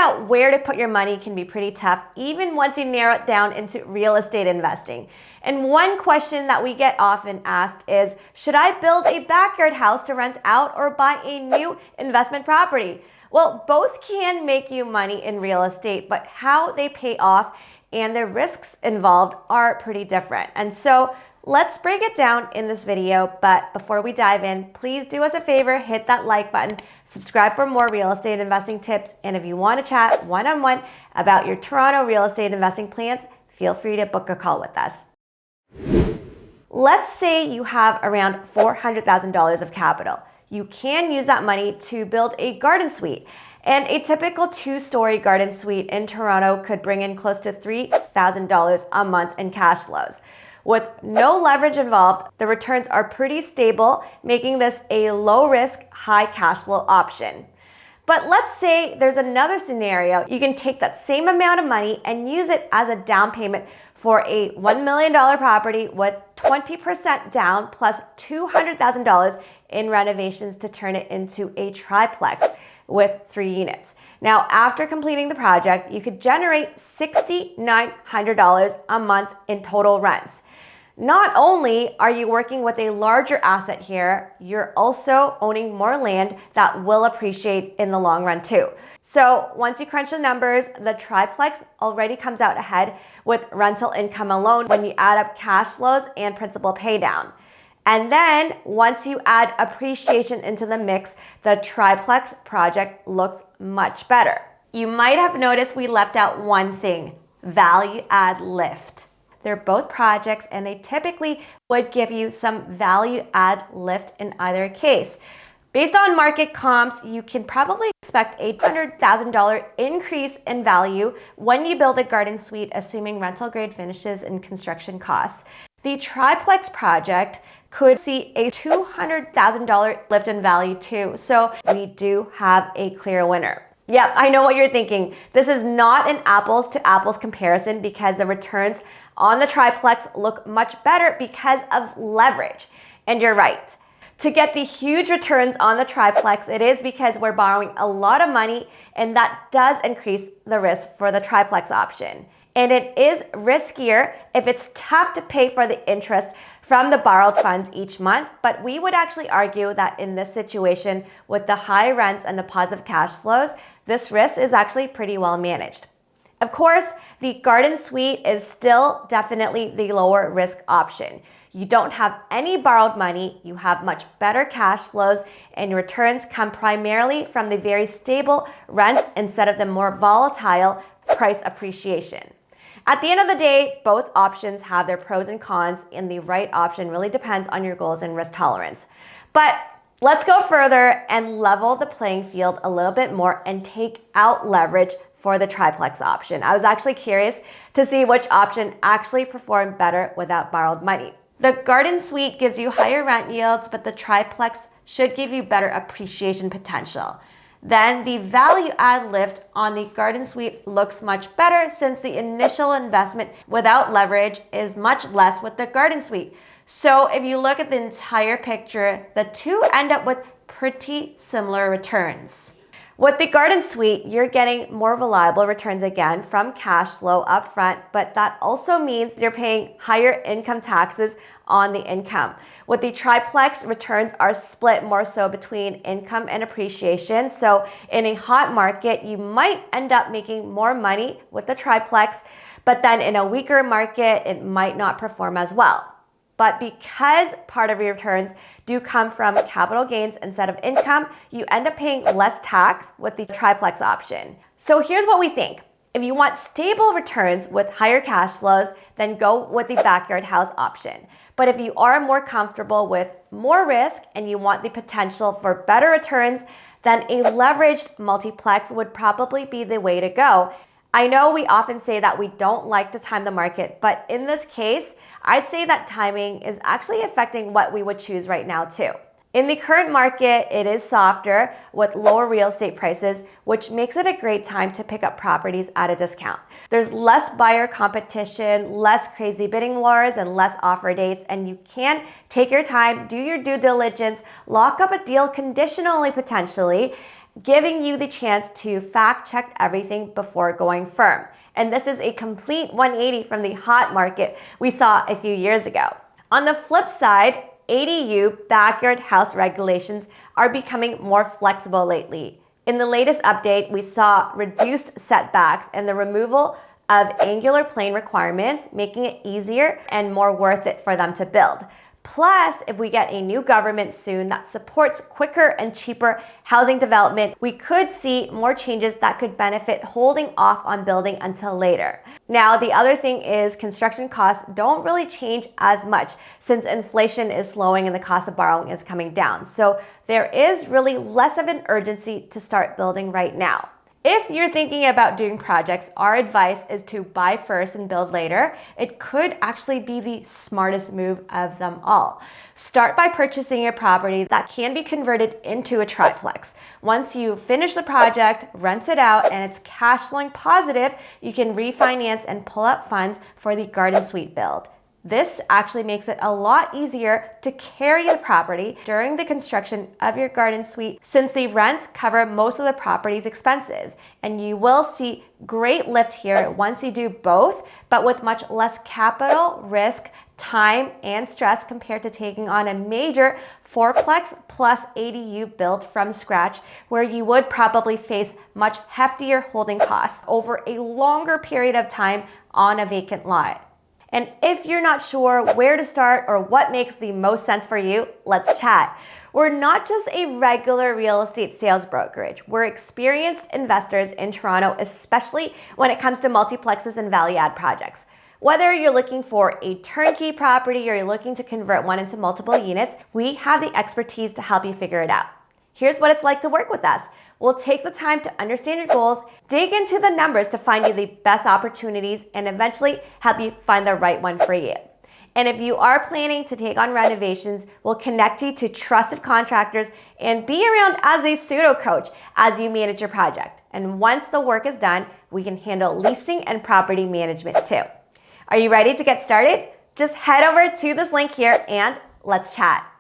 out where to put your money can be pretty tough, even once you narrow it down into real estate investing. And one question that we get often asked is, should I build a backyard house to rent out or buy a new investment property? Well, both can make you money in real estate, but how they pay off and the risks involved are pretty different. And so let's break it down in this video, but before we dive in, please do us a favor, hit that like button, subscribe for more real estate investing tips, and if you want to chat one-on-one about your Toronto real estate investing plans, feel free to book a call with us. Let's say you have around $400,000 of capital. You can use that money to build a garden suite. And a typical 2-story garden suite in Toronto could bring in close to $3,000 a month in cash flows. With no leverage involved, the returns are pretty stable, making this a low-risk, high cash flow option. But let's say there's another scenario. You can take that same amount of money and use it as a down payment for a $1 million property with 20% down plus $200,000 in renovations to turn it into a triplex with 3 units. Now, after completing the project, you could generate $6,900 a month in total rents. Not only are you working with a larger asset here, you're also owning more land that will appreciate in the long run too. So once you crunch the numbers, the triplex already comes out ahead with rental income alone when you add up cash flows and principal pay down. And then once you add appreciation into the mix, the triplex project looks much better. You might have noticed we left out one thing: value add lift. They're both projects and they typically would give you some value add lift in either case. Based on market comps, you can probably expect a $100,000 increase in value when you build a garden suite, assuming rental grade finishes and construction costs. The triplex project could see a $200,000 lift in value too, so we do have a clear winner. Yep, I know what you're thinking. This is not an apples to apples comparison because the returns on the triplex look much better because of leverage. And you're right. To get the huge returns on the triplex, it is because we're borrowing a lot of money, and that does increase the risk for the triplex option. And it is riskier if it's tough to pay for the interest from the borrowed funds each month, but we would actually argue that in this situation, with the high rents and the positive cash flows, this risk is actually pretty well managed. Of course, the garden suite is still definitely the lower risk option. You don't have any borrowed money, you have much better cash flows, and your returns come primarily from the very stable rents instead of the more volatile price appreciation. At the end of the day, both options have their pros and cons, and the right option really depends on your goals and risk tolerance. But let's go further and level the playing field a little bit more and take out leverage for the triplex option. I was actually curious to see which option actually performed better without borrowed money. The garden suite gives you higher rent yields, but the triplex should give you better appreciation potential. Then the value add lift on the garden suite looks much better since the initial investment without leverage is much less with the garden suite. So if you look at the entire picture, the two end up with pretty similar returns. With the garden suite, you're getting more reliable returns again from cash flow upfront, but that also means you're paying higher income taxes on the income. With the triplex, returns are split more so between income and appreciation. So in a hot market, you might end up making more money with the triplex, but then in a weaker market, it might not perform as well. But because part of your returns do come from capital gains instead of income, you end up paying less tax with the triplex option. So here's what we think. If you want stable returns with higher cash flows, then go with the backyard house option. But if you are more comfortable with more risk and you want the potential for better returns, then a leveraged multiplex would probably be the way to go. I know we often say that we don't like to time the market, but in this case, I'd say that timing is actually affecting what we would choose right now too. In the current market, it is softer with lower real estate prices, which makes it a great time to pick up properties at a discount. There's less buyer competition, less crazy bidding wars, and less offer dates, and you can take your time, do your due diligence, lock up a deal conditionally potentially, giving you the chance to fact check everything before going firm. And this is a complete 180 from the hot market we saw a few years ago. On the flip side, ADU backyard house regulations are becoming more flexible lately. In the latest update, we saw reduced setbacks and the removal of angular plane requirements, making it easier and more worth it for them to build. Plus, if we get a new government soon that supports quicker and cheaper housing development, we could see more changes that could benefit holding off on building until later. Now, the other thing is construction costs don't really change as much since inflation is slowing and the cost of borrowing is coming down. So there is really less of an urgency to start building right now. If you're thinking about doing projects, our advice is to buy first and build later. It could actually be the smartest move of them all. Start by purchasing a property that can be converted into a triplex. Once you finish the project, rent it out, and it's cash flowing positive, you can refinance and pull out funds for the garden suite build. This actually makes it a lot easier to carry the property during the construction of your garden suite since the rents cover most of the property's expenses. And you will see great lift here once you do both, but with much less capital, risk, time, and stress compared to taking on a major fourplex plus ADU build from scratch, where you would probably face much heftier holding costs over a longer period of time on a vacant lot. And if you're not sure where to start or what makes the most sense for you, let's chat. We're not just a regular real estate sales brokerage. We're experienced investors in Toronto, especially when it comes to multiplexes and value-add projects. Whether you're looking for a turnkey property or you're looking to convert one into multiple units, we have the expertise to help you figure it out. Here's what it's like to work with us. We'll take the time to understand your goals, dig into the numbers to find you the best opportunities, and eventually help you find the right one for you. And if you are planning to take on renovations, we'll connect you to trusted contractors and be around as a pseudo coach as you manage your project. And once the work is done, we can handle leasing and property management too. Are you ready to get started? Just head over to this link here and let's chat.